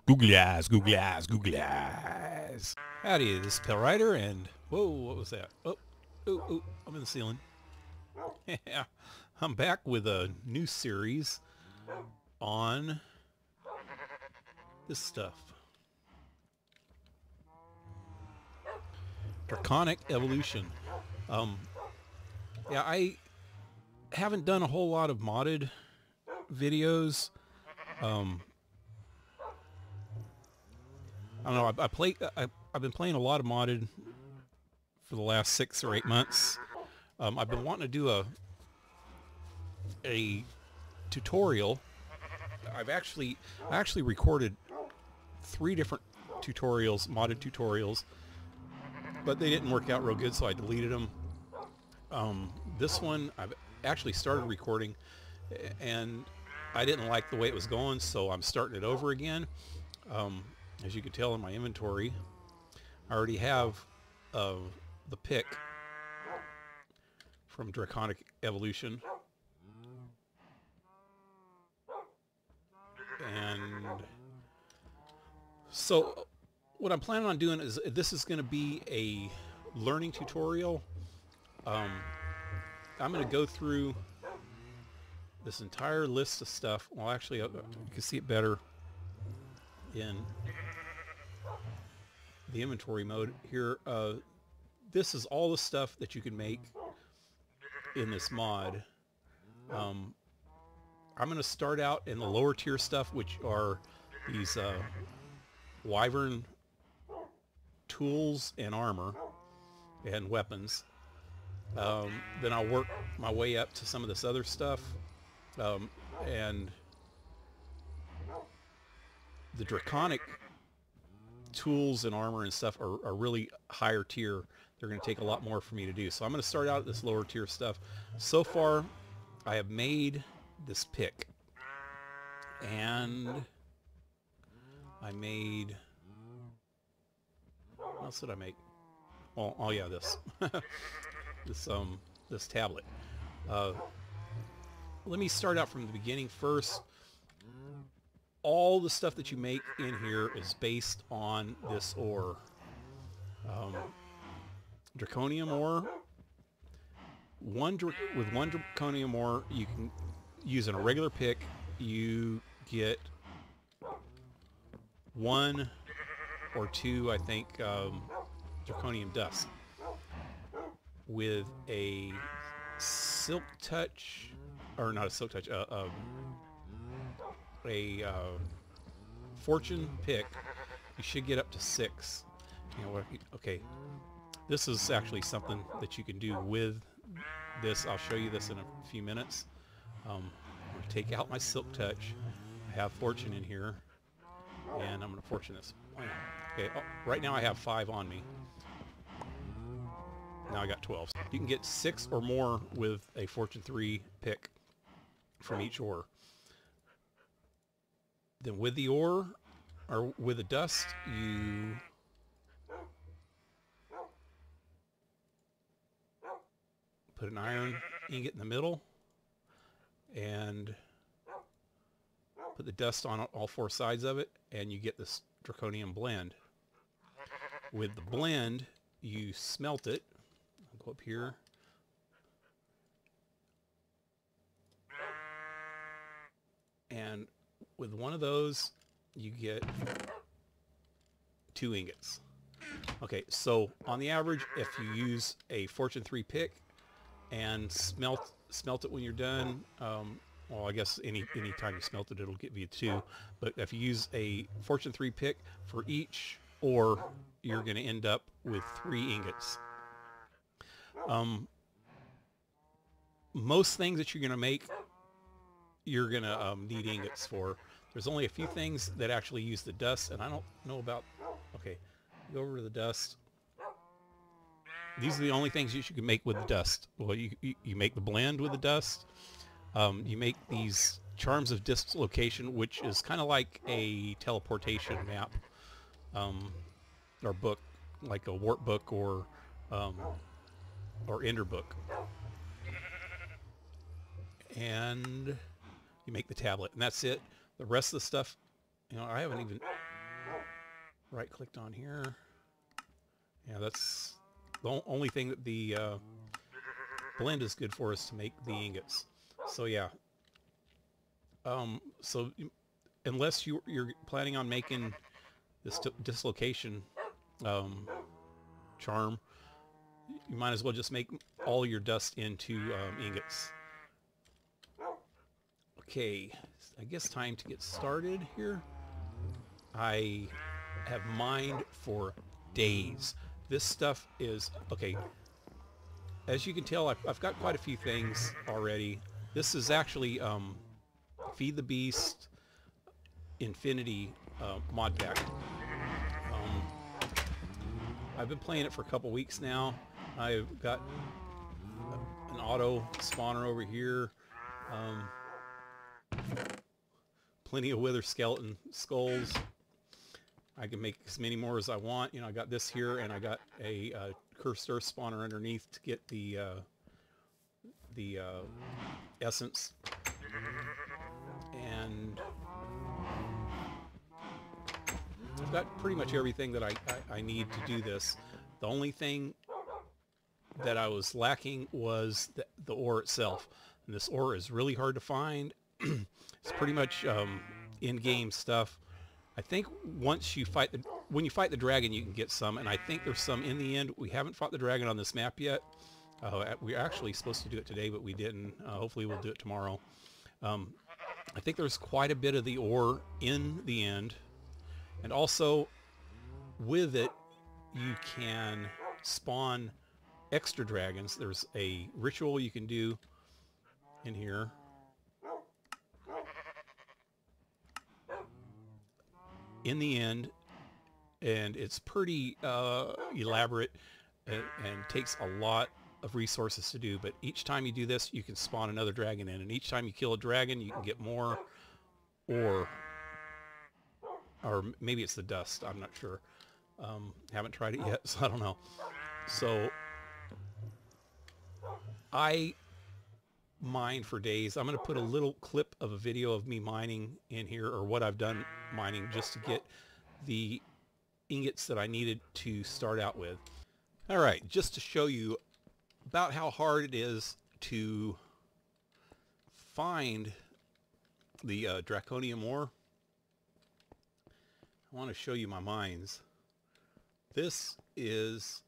Googly eyes, googly eyes, googly eyes. Howdy, this is Pale Rider, and whoa, what was that? Oh, I'm in the ceiling. Yeah, I'm back with a new series on this stuff. Draconic Evolution. Yeah, I haven't done a whole lot of modded videos. I don't know. I've been playing a lot of modded for the last 6 or 8 months. I've been wanting to do a tutorial. I actually recorded 3 different tutorials, modded tutorials, but they didn't work out real good, so I deleted them. This one I've actually started recording, and I didn't like the way it was going, so I'm starting it over again. As you can tell in my inventory, I already have the pick from Draconic Evolution. And so what I'm planning on doing is, this is going to be a learning tutorial. I'm going to go through this entire list of stuff. Well, actually, you can see it better in the inventory mode here. This is all the stuff that you can make in this mod. I'm going to start out in the lower tier stuff, which are these Wyvern tools and armor and weapons. Then I'll work my way up to some of this other stuff, and the Draconic tools and armor and stuff are really higher tier. They're going to take a lot more for me to do. So I'm going to start out at this lower tier stuff. So far, I have made this pick, and I made, what else did I make? Well, oh yeah, this this tablet. Let me start out from the beginning first. All the stuff that you make in here is based on this ore. Draconium ore. With one Draconium ore, you can use in a regular pick. You get 1 or 2, I think, Draconium dust. With a silk touch, or not a silk touch, a fortune pick, you should get up to 6. You know what? Okay, this is actually something that you can do with this. I'll show you this in a few minutes. I'm going to take out my silk touch. I have fortune in here, and I'm going to fortune this. Okay, right now I have 5 on me. Now I got 12. You can get 6 or more with a fortune 3 pick from each ore. Then with the ore, or with the dust, you put an iron ingot in the middle and put the dust on all 4 sides of it, and you get this Draconium blend. With the blend, you smelt it. I'll go up here. And with one of those, you get 2 ingots. Okay, so on the average, if you use a Fortune 3 pick and smelt it when you're done, well, I guess any time you smelt it, it'll give you 2. But if you use a Fortune 3 pick for each ore, you're going to end up with 3 ingots. Most things that you're going to make, you're going to need ingots for. There's only a few things that actually use the dust, and I don't know about... Okay, go over to the dust. These are the only things you can make with the dust. Well, you make the blend with the dust. You make these charms of dislocation, which is kind of like a teleportation map, or book, like a warp book or ender book. And you make the tablet, and that's it. The rest of the stuff, you know, I haven't even right clicked on here. Yeah, that's the only thing that the blend is good for, is to make the ingots. So yeah. So unless you're planning on making this dislocation charm, you might as well just make all your dust into ingots. Okay, I guess time to get started here. I have mined for days. This stuff is, okay, as you can tell, I've got quite a few things already. This is actually Feed the Beast Infinity mod pack. I've been playing it for a couple weeks now. I've got an auto spawner over here. Plenty of wither skeleton skulls. I can make as many more as I want. You know, I got this here, and I got a cursed earth spawner underneath to get the essence. And I've got pretty much everything that I need to do this. The only thing that I was lacking was the ore itself. And this ore is really hard to find. It's pretty much in-game stuff. I think once you fight when you fight the dragon, you can get some, and I think there's some in the end. We haven't fought the dragon on this map yet. We're actually supposed to do it today, but we didn't. Hopefully we'll do it tomorrow. I think there's quite a bit of the ore in the end. And also, with it, you can spawn extra dragons. There's a ritual you can do in here. In the end, and it's pretty elaborate and takes a lot of resources to do, but each time you do this, you can spawn another dragon in, and each time you kill a dragon, you can get more ore. Or maybe it's the dust, I'm not sure. Haven't tried it yet, so I don't know. So I mine for days. I'm going to put a little clip of a video of me mining in here, or what I've done mining, just to get the ingots that I needed to start out with. All right, just to show you about how hard it is to find the Draconium ore, I want to show you my mines. This is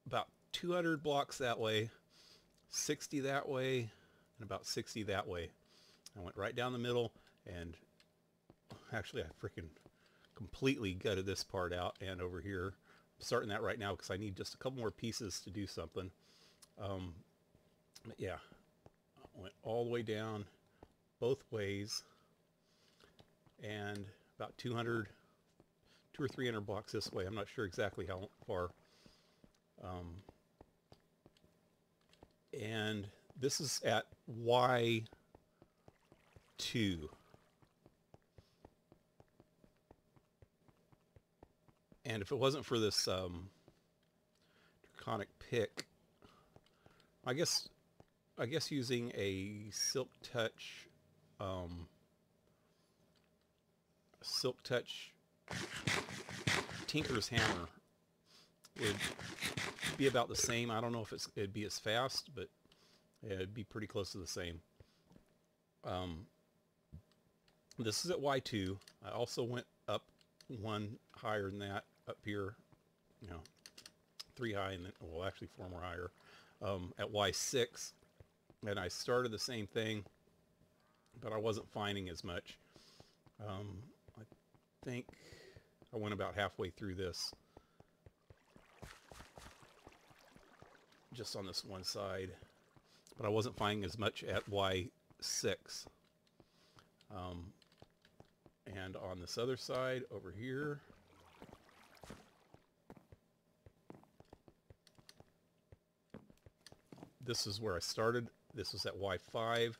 about 200 blocks that way, 60 that way, and about 60 that way. I went right down the middle, and actually I freaking completely gutted this part out and over here. I'm starting that right now because I need just a couple more pieces to do something. But yeah, I went all the way down both ways, and about 200 or 300 blocks this way. I'm not sure exactly how far. And this is at Y2. And if it wasn't for this draconic pick, I guess using a Silk Touch Tinker's Hammer would be about the same. I don't know if it'd be as fast, but yeah, it'd be pretty close to the same. This is at Y2. I also went up one higher than that, up here, you know, 3 high, and then, well, actually 4 more higher, at Y6, and I started the same thing, but I wasn't finding as much. I think I went about halfway through this, just on this one side, but I wasn't finding as much at Y6. And on this other side over here, this is where I started. This was at Y5.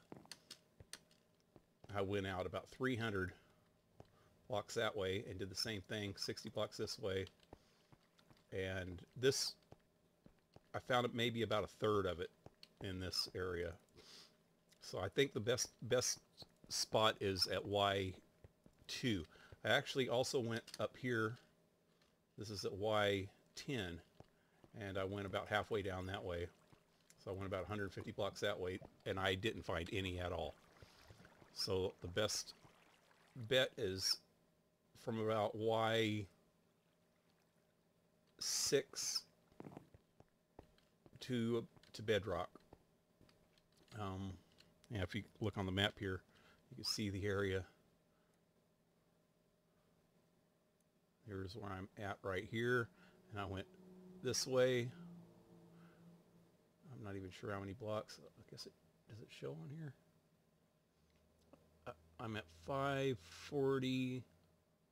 I went out about 300 blocks that way and did the same thing, 60 blocks this way. And this, I found it maybe about a third of it in this area. So I think the best spot is at Y2. I actually also went up here. This is at Y10, and I went about halfway down that way. So I went about 150 blocks that way, and I didn't find any at all. So the best bet is from about Y6 to bedrock. Yeah, if you look on the map here, you can see the area. Here's where I'm at right here, and I went this way. I'm not even sure how many blocks. I guess does it show on here? I'm at 540,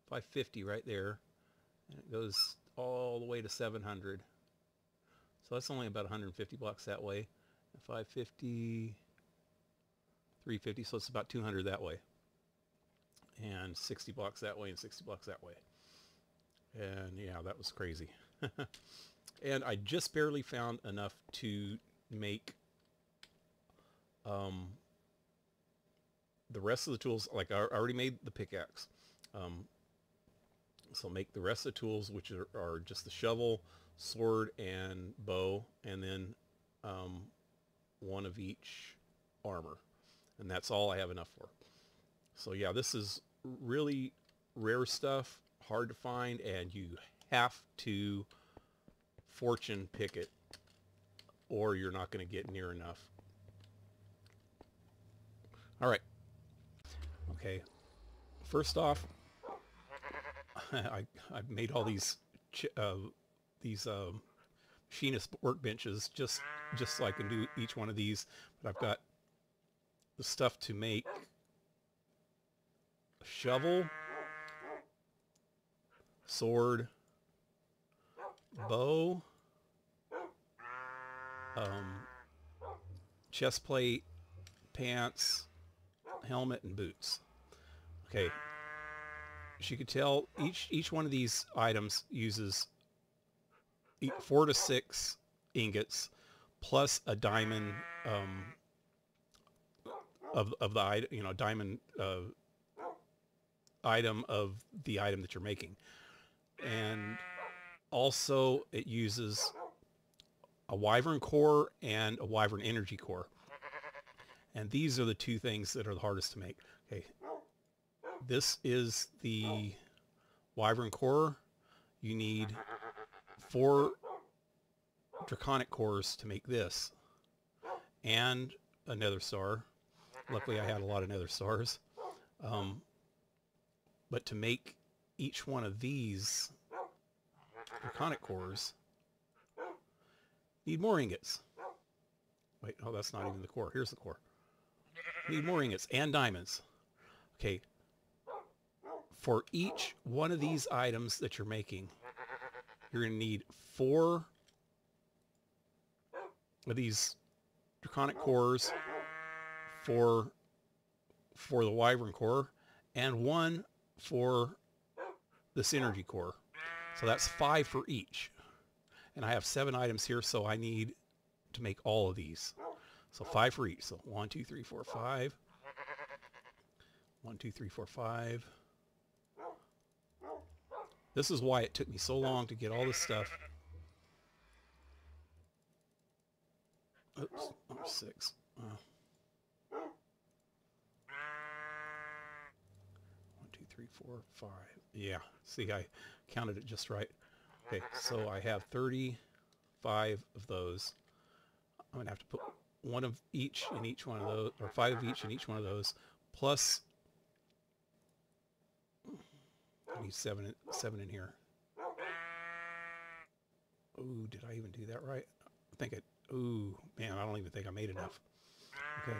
550 right there, and it goes all the way to 700. So that's only about 150 blocks that way. 550, 350, so it's about 200 that way. And 60 blocks that way and 60 blocks that way. And yeah, that was crazy. And I just barely found enough to make the rest of the tools. Like I already made the pickaxe. So make the rest of the tools, which are just the shovel, sword, and bow, and then one of each armor. And that's all I have enough for. So yeah, this is really rare stuff, hard to find, and you have to fortune pick it, or you're not going to get near enough. All right. Okay. First off, I made all these machinist workbenches just so I can do each one of these. But I've got the stuff to make a shovel, sword, bow, chest plate, pants, helmet, and boots. Okay. As you can tell, each one of these items uses 4 to 6 ingots plus a diamond of the item, you know, diamond item of the item that you're making. And also it uses a Wyvern core and a Wyvern energy core. And these are the two things that are the hardest to make. Okay. This is the Wyvern core. You need 4 Draconic cores to make this, and a nether star. Luckily I had a lot of nether stars. But to make each one of these Draconic cores, need more ingots. Wait, oh, that's not even the core. Here's the core. Need more ingots and diamonds. Okay. For each one of these items that you're making, you're going to need 4 of these Draconic cores for the Wyvern core, and 1 for the Synergy core. So that's 5 for each. And I have 7 items here, so I need to make all of these. So 5 for each. So 1, 2, 3, 4, 5. 1, 2, 3, 4, 5. This is why it took me so long to get all this stuff. Oops, 6. 1, 2, 3, 4, 5. Yeah, see, I counted it just right. Okay, so I have 35 of those. I'm going to have to put 1 of each in each one of those, or 5 of each in each one of those, plus I need 7 in here. Ooh, did I even do that right? I think it, ooh, man, I don't even think I made enough. Okay.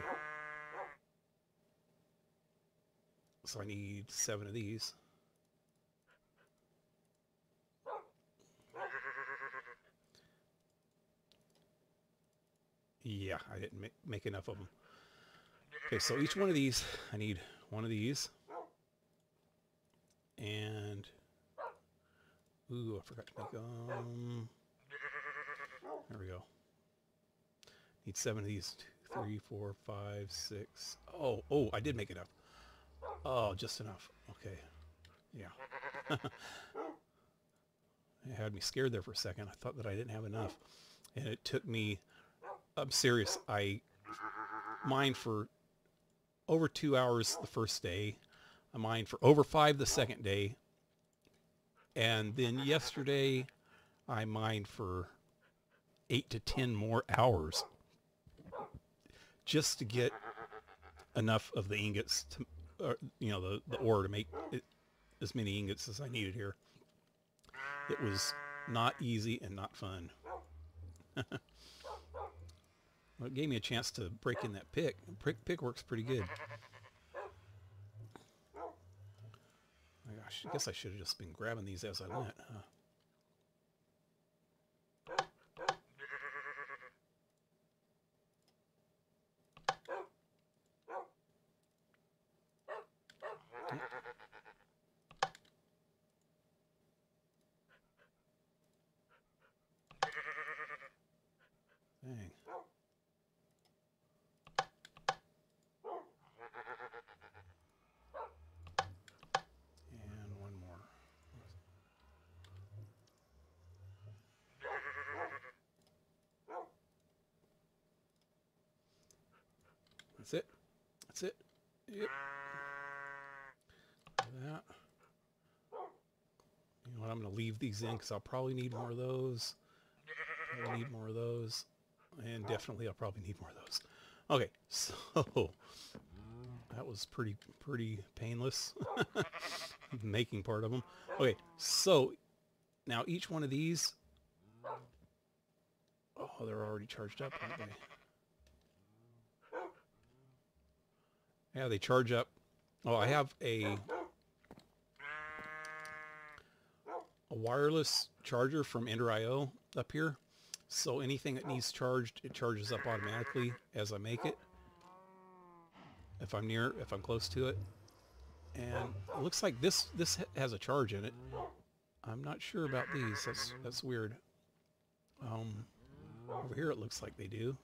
So I need 7 of these. Yeah, I didn't make enough of them. Okay, so each one of these, I need 1 of these. And, ooh, I forgot to make there we go. Need 7 of these. 2, 3, 4, 5, 6. Oh, I did make enough. Oh, just enough. Okay. Yeah. It had me scared there for a second. I thought that I didn't have enough. And it took me, I'm serious, I mined for over 2 hours the first day. I mined for over 5 the second day. And then yesterday, I mined for 8 to 10 more hours just to get enough of the ingots to, the ore to make it, as many ingots as I needed here. It was not easy and not fun. Well, it gave me a chance to break in that pick. Pick works pretty good. My gosh, I guess I should have just been grabbing these as I went. Dang. And one more. That's it. That's it. Yep. That. You know what? I'm going to leave these in because I'll probably need more of those. I'll need more of those. And definitely I'll probably need more of those. Okay, so that was pretty painless. Making part of them. Okay, so now each one of these, oh, they're already charged up, aren't they? Yeah, they charge up. Oh, I have a wireless charger from Ender.io up here. So anything that needs charged, it charges up automatically as I make it. If I'm close to it. And it looks like this has a charge in it. I'm not sure about these. That's weird. Over here it looks like they do.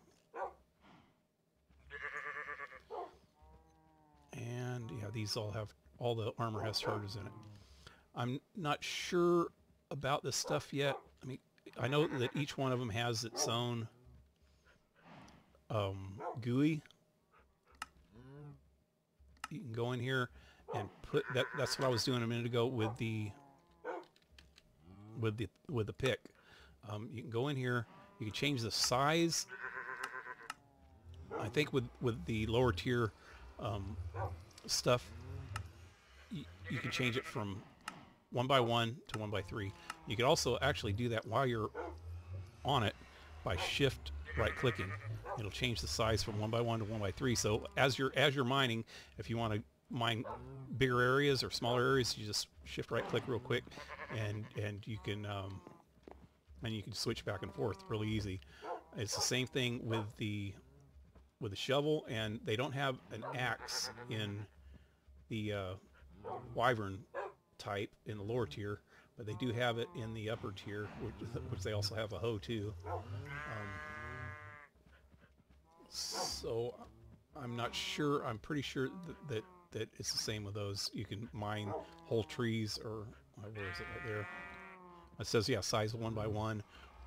And yeah, these all the armor has charges in it. I'm not sure about this stuff yet. I mean, I know that each one of them has its own GUI. You can go in here and put that. That's what I was doing a minute ago with the pick. You can go in here. You can change the size. I think with the lower tier stuff, you can change it from 1x1 to 1x3. You can also actually do that while you're on it by shift right clicking. It'll change the size from 1x1 to 1x3. So as you're mining, if you want to mine bigger areas or smaller areas, you just shift right click real quick, and you can switch back and forth really easy. It's the same thing with the shovel, and they don't have an axe in the Wyvern type in the lower tier, but they do have it in the upper tier, which they also have a hoe too. So I'm not sure. I'm pretty sure that it's the same with those. You can mine whole trees, or where is it right there? It says, yeah, size 1x1,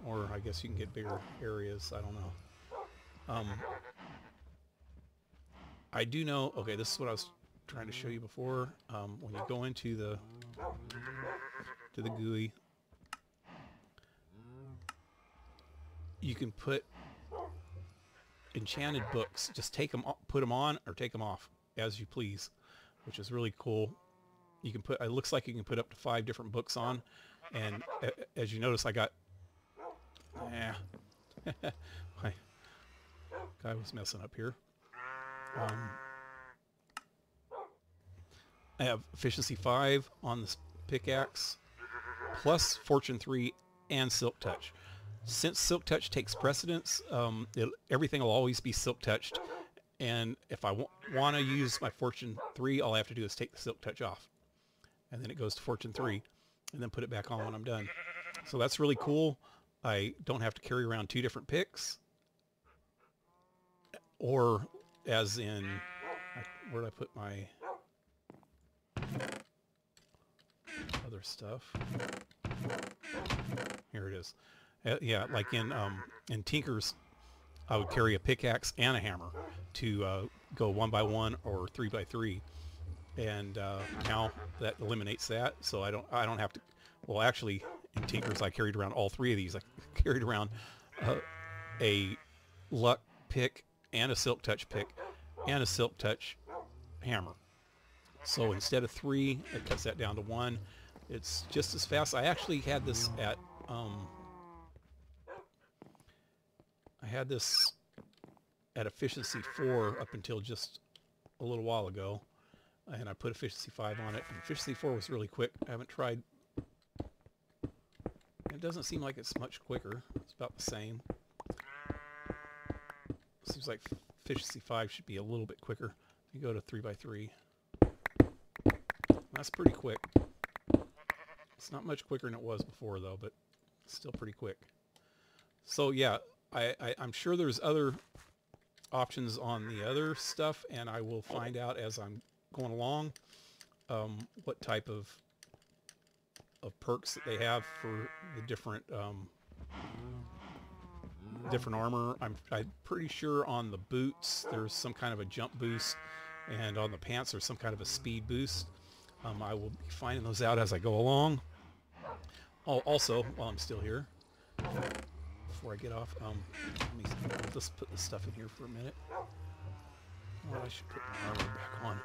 or I guess you can get bigger areas. I don't know. I do know. Okay, this is what I was trying to show you before. When you go into the GUI, you can put enchanted books. Just put them on or take them off as you please, which is really cool. You can it looks like you can put up to 5 different books on, and as you notice, I got, my guy was messing up here. I have efficiency 5 on this pickaxe, plus fortune 3 and silk touch. Since silk touch takes precedence, everything will always be silk touched. And if I want to use my fortune 3, all I have to do is take the silk touch off, and then it goes to fortune 3, and then put it back on when I'm done. So that's really cool. I don't have to carry around 2 different picks, or as in, where did I put my other stuff. Here it is. Yeah, like in Tinkers, I would carry a pickaxe and a hammer to go 1 by 1 or 3 by 3, and now that eliminates that. So I don't have to. Well, actually, in Tinkers, I carried around all 3 of these. I carried around a luck pick and a silk touch pick and a silk touch hammer. So instead of 3, it cuts that down to 1. It's just as fast. I actually had this at efficiency 4 up until just a little while ago, and I put efficiency 5 on it, and efficiency 4 was really quick. I haven't tried. It doesn't seem like it's much quicker. It's about the same. Seems like efficiency 5 should be a little bit quicker. You go to 3 by 3. That's pretty quick. It's not much quicker than it was before, though, but still pretty quick. So yeah, I'm sure there's other options on the other stuff, and I will find out as I'm going along what type of perks that they have for the different armor. I'm pretty sure on the boots there's some kind of a jump boost, and on the pants there's some kind of a speed boost. I will be finding those out as I go along. Oh, also, while I'm still here, before I get off, let me just put this stuff in here for a minute. Oh, I should put my armor back on.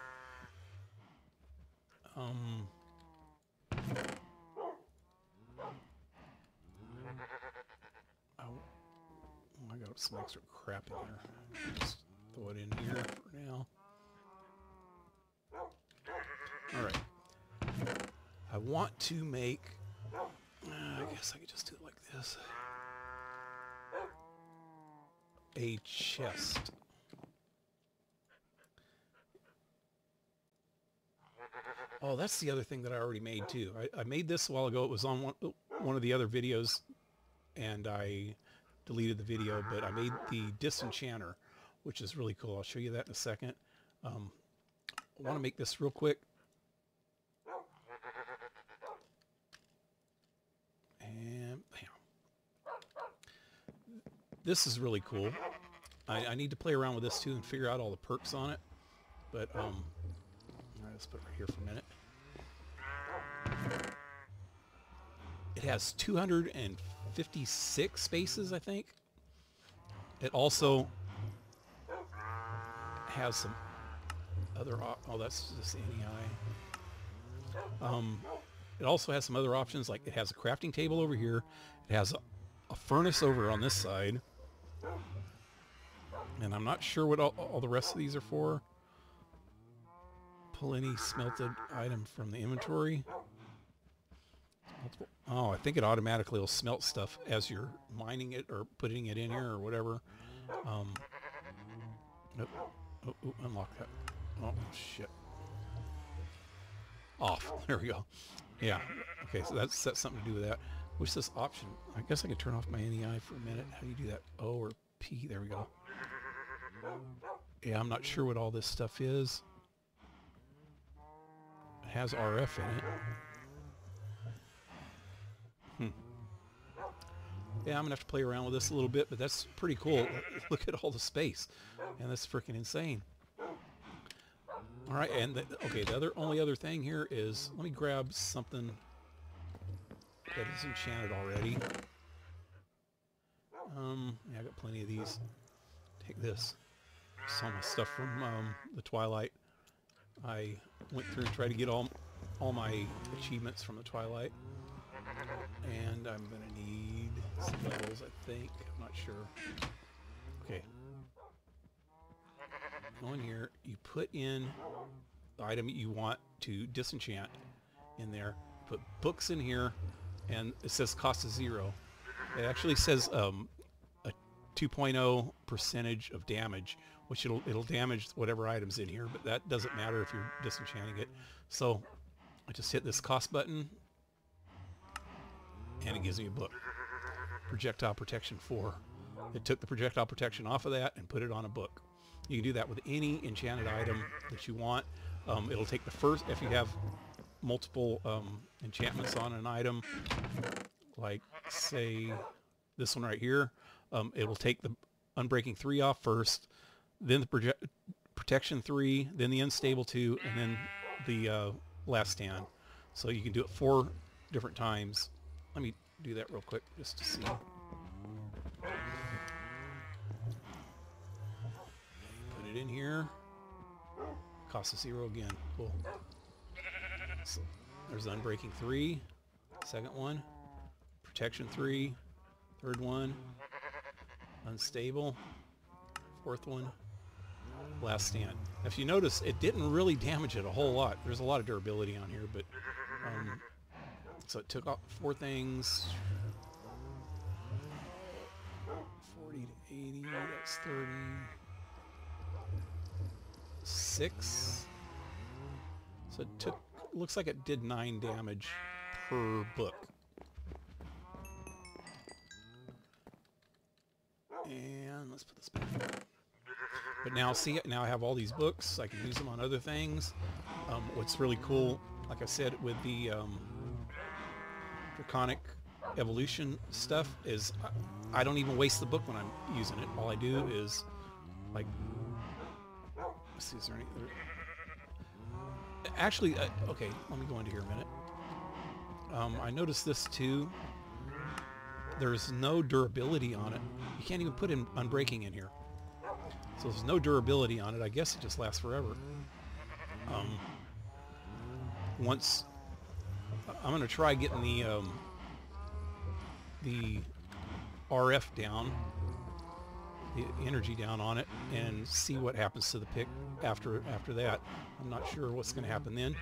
I got some extra crap in here. Just throw it in here for now. Alright. I want to make... I guess I could just do it like this. A chest. Oh, that's the other thing that I already made too. I made this a while ago. It was on one of the other videos, and I deleted the video, but I made the Disenchanter, which is really cool. I'll show you that in a second. I want to make this real quick. And bam. This is really cool. I need to play around with this too and figure out all the perks on it. But all right, let's put it right here for a minute. It has 256 spaces, I think. It also has some other oh, that's just NEI. It also has some other options, like it has a crafting table over here. It has a furnace over on this side. And I'm not sure what all the rest of these are for. Pull any smelted item from the inventory. Oh, I think it automatically will smelt stuff as you're mining it or putting it in here or whatever. Nope. Oh, unlock that. Oh, shit. Off. There we go. Yeah. Okay, so that's something to do with that. What's this option? I guess I could turn off my NEI for a minute. How do you do that? O or P? There we go. Yeah, I'm not sure what all this stuff is. It has RF in it. Yeah, I'm going to have to play around with this a little bit, but that's pretty cool. Look at all the space. And that's freaking insane. All right, and okay, the only other thing here is, let me grab something that is enchanted already. Yeah, I got plenty of these. Take this. Some of my stuff from the Twilight. I went through and tried to get all my achievements from the Twilight. And I'm going to need some levels, I think. I'm not sure. Okay. Go in here. You put in the item you want to disenchant in there. Put books in here, and it says cost is 0. It actually says a 2.0 percentage of damage, which it'll damage whatever item's in here, but that doesn't matter if you're disenchanting it. So I just hit this cost button, and it gives me a book. Projectile Protection 4. It took the projectile protection off of that and put it on a book. You can do that with any enchanted item that you want. It'll take the first, if you have multiple enchantments on an item, like say this one right here, it will take the Unbreaking 3 off first, then the Protection 3, then the Unstable 2, and then the Last Stand. So you can do it 4 different times. Let me do that real quick just to see. Put it in here. Cost of 0 again. Cool. So there's the Unbreaking 3, second one, Protection 3, third one, Unstable, fourth one, Last Stand. If you notice, it didn't really damage it a whole lot. There's a lot of durability on here, but so it took off 4 things. 40 to 80, that's 36. So it took, looks like it did 9 damage per book. And let's put this back. But now see, now I have all these books. I can use them on other things. What's really cool, like I said, with the Draconic Evolution stuff is I don't even waste the book when I'm using it. All I do is, like, let's see, is there any other... Actually, okay, let me go into here a minute. I noticed this too. There's no durability on it. You can't even put in Unbreaking in here. So there's no durability on it. I guess it just lasts forever. Once I'm going to try getting the RF down, the energy down on it, and see what happens to the pick after that. I'm not sure what's going to happen then.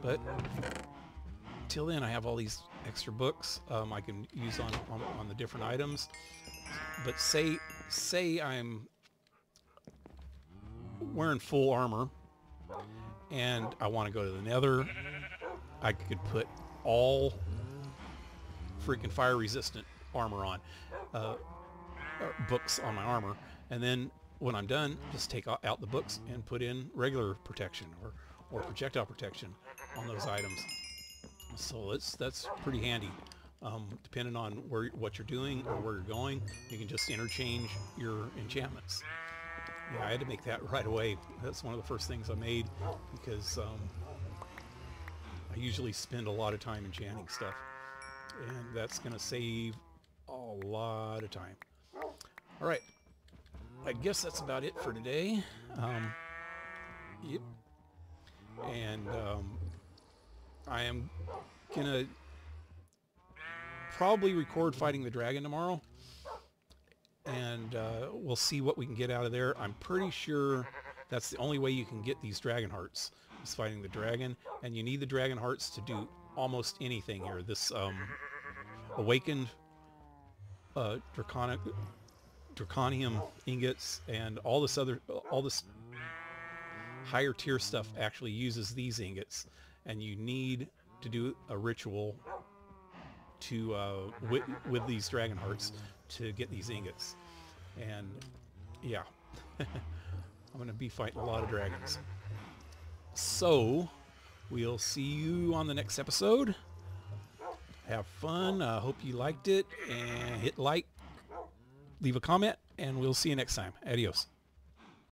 But till then, I have all these extra books I can use on the different items. But say I'm wearing full armor and I want to go to the Nether, I could put all freaking fire resistant armor on, books on my armor, and then when I'm done, just take out the books and put in regular protection or projectile protection on those items. So that's pretty handy. Depending on what you're doing or where you're going, you can just interchange your enchantments. Yeah, I had to make that right away. That's one of the first things I made because I usually spend a lot of time enchanting stuff, and that's going to save a lot of time. All right, I guess that's about it for today. Yep. And I am gonna probably record fighting the dragon tomorrow, and we'll see what we can get out of there. I'm pretty sure that's the only way you can get these dragon hearts, is fighting the dragon, and you need the dragon hearts to do almost anything here. This awakened Draconium ingots and all this higher tier stuff actually uses these ingots, and you need to do a ritual to with these dragon hearts to get these ingots. And yeah, I'm going to be fighting a lot of dragons. So we'll see you on the next episode. Have fun. Hope you liked it, and hit like, leave a comment, and we'll see you next time. Adios.